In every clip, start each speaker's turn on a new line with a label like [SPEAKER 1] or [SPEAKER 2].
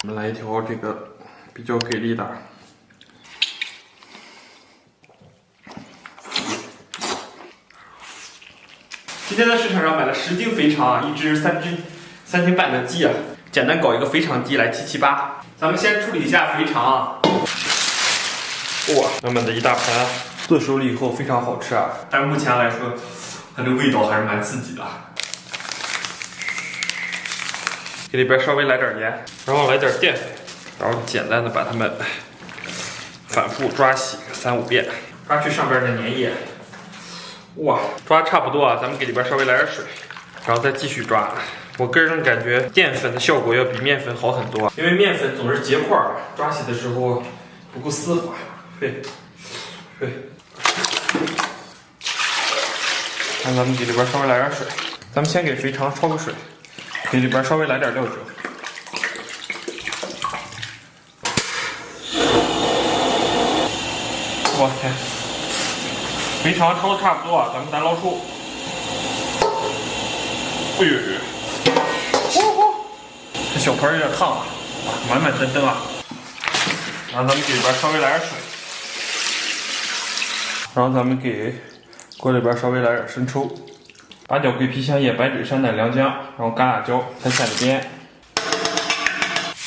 [SPEAKER 1] 我们来一条这个比较给力的。今天在市场上买了10斤肥肠啊，一只3斤半的鸡啊，简单搞一个肥肠鸡来778。咱们先处理一下肥肠啊。哇，满满的一大盘，做熟了以后非常好吃啊。但是目前来说，它这味道还是蛮刺激的。给里边稍微来点盐，然后来点淀粉，然后简单的把它们反复抓洗个3、5遍，抓去上边的粘液。哇，抓差不多啊，咱们给里边稍微来点水，然后再继续抓。我个人感觉淀粉的效果要比面粉好很多，因为面粉总是结块，抓洗的时候不够丝滑。对，看咱们给里边稍微来点水，咱们先给肥肠焯个水，给里边稍微来点料酒。我天！肥肠焯的差不多啊，咱们再捞出。哎呦，这小盆有点烫啊，满满登登啊。然后咱们给里边稍微来点水，然后咱们给锅里边稍微来点生抽、八角、桂皮、香叶、白芷、山奶、良姜，然后干辣椒拍下里边。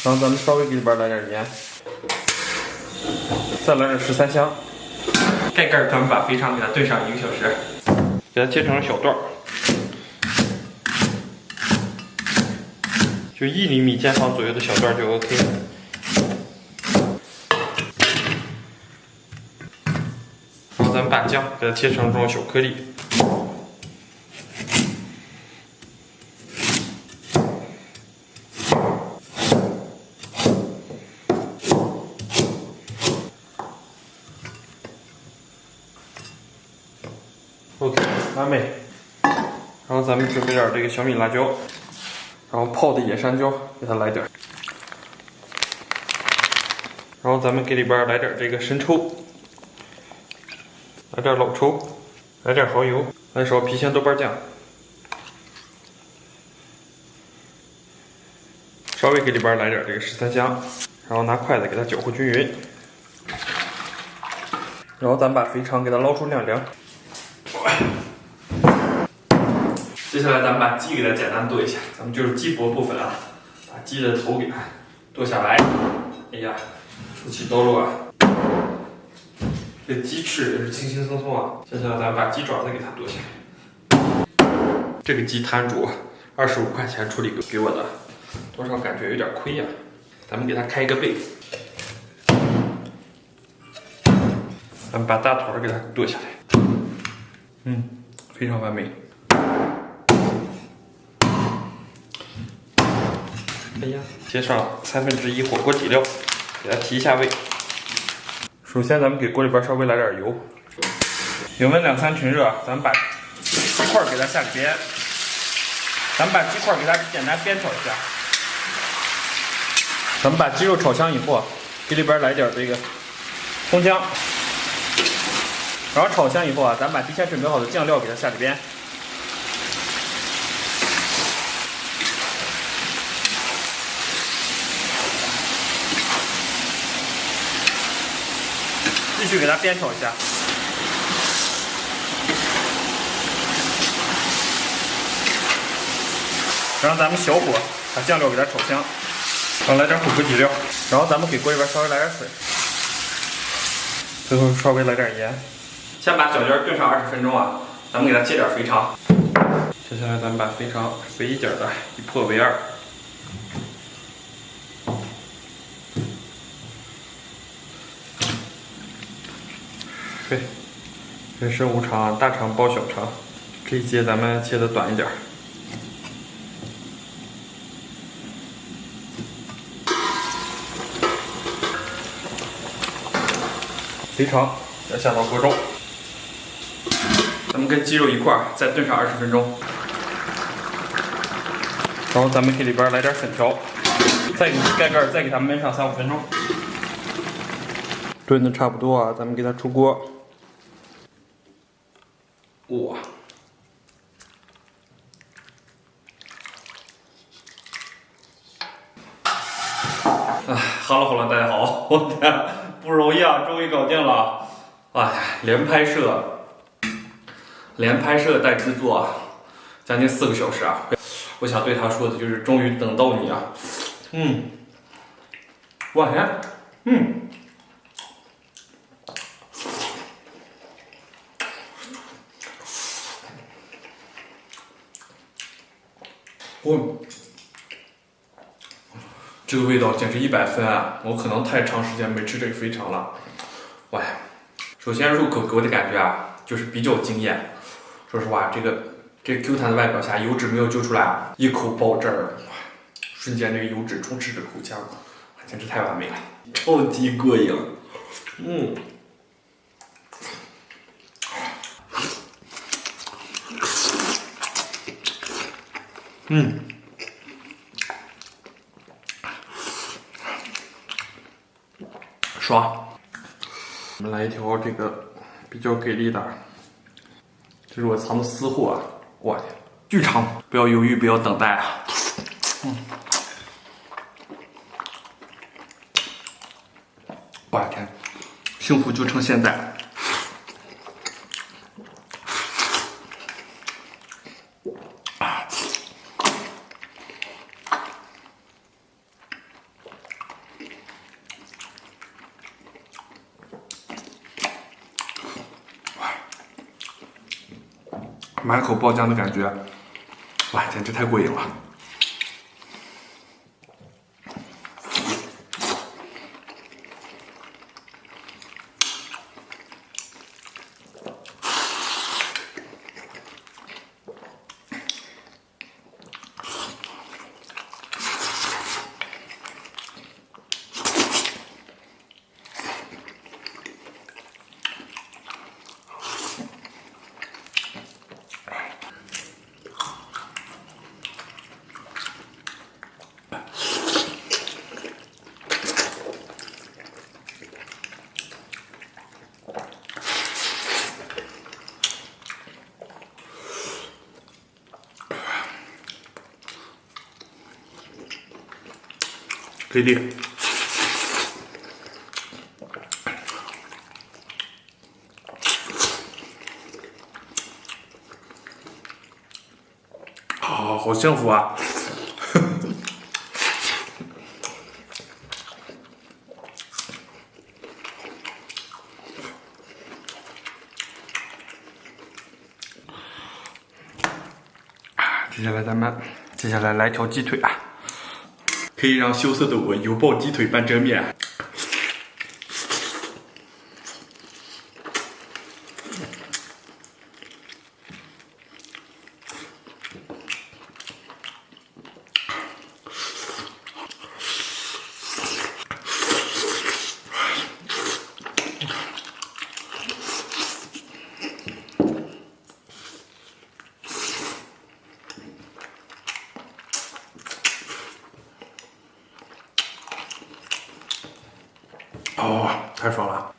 [SPEAKER 1] 然后咱们稍微给里边来点盐，再来点13香。盖盖，咱们把肥肠给它炖上1个小时，给它切成小段儿，就1厘米见方左右的小段就 OK 了。然后咱们把姜给它切成这种小颗粒。OK， 完美。然后咱们准备点这个小米辣椒，然后泡的野山椒给它来点，然后咱们给里边来点这个生抽，来点老抽，来点蚝油，来勺郫县豆瓣酱，稍微给里边来点这个13香，然后拿筷子给它搅和均匀，然后咱们把肥肠给它捞出晾凉。接下来咱们把鸡给它简单剁一下，咱们就是鸡脖部分啊，把鸡的头给它剁下来。哎呀，手起刀落啊！这鸡翅也是轻轻松松啊。接下来咱们把鸡爪子给它剁下来。这个鸡摊主25块钱处理给我的，多少感觉有点亏呀。咱们给它开一个背，咱们把大腿给它剁下来。非常完美。哎呀，接上1/3火锅底料，给它提一下味。首先，咱们给锅里边稍微来点油，油温2、3成热，咱们把鸡块给它下里边，咱们把鸡块给它简单煸炒一下。咱们把鸡肉炒香以后，给里边来点这个葱姜，然后炒香以后啊，咱们把提前准备好的酱料给它下里边。继续给它煸炒一下，然后咱们小火把酱料给它炒香，然后来点火锅底料，然后咱们给锅里边稍微来点水，最后稍微来点盐。先把小鸡炖上20分钟啊，咱们给它切点肥肠。接下来咱们把肥肠肥一点的一破为2。对，人生无常，大肠包小肠。这一节咱们切的短一点。肥肠要下到锅中，咱们跟鸡肉一块儿再炖上20分钟。然后咱们给里边来点粉条，再给盖盖，再给它焖上3、5分钟。炖的差不多啊，咱们给它出锅。哇！好了，大家好，我天，不容易啊，终于搞定了。哎呀，连拍摄带制作，将近4个小时啊！我想对他说的就是，终于等到你啊！我天，这个味道简直100分啊！我可能太长时间没吃这个肥肠了。哇，首先入口给我的感觉啊，就是比较惊艳。说实话，这 Q 弹的外表下，油脂没有揪出来，一口爆汁儿，瞬间这个油脂充斥着口腔，简直太完美了，超级过瘾。爽！我们来一条这个比较给力的，这是我藏的私货啊！我天，巨长！不要犹豫，不要等待啊！我天，幸福就趁现在！满口爆浆的感觉，哇，简直太过瘾了！给力！好幸福啊！接下来来条鸡腿啊！可以让羞涩的我油爆鸡腿拌蒸面。太爽了！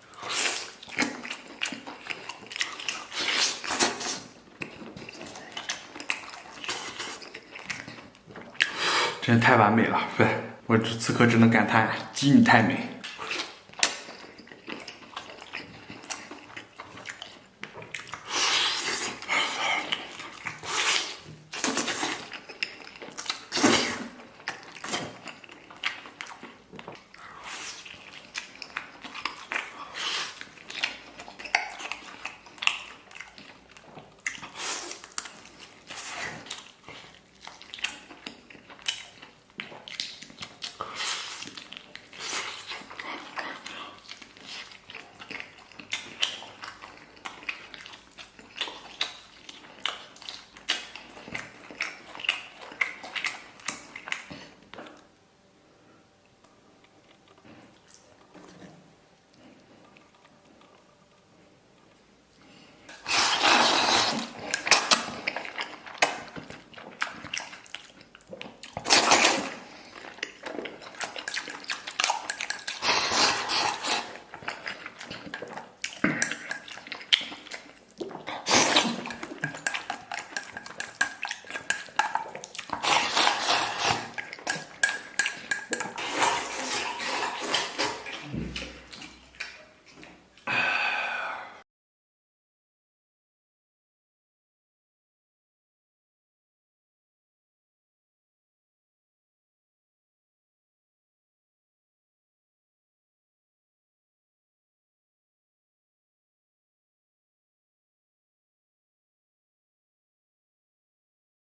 [SPEAKER 1] 真是太完美了，对，我此刻只能感叹鸡你太美。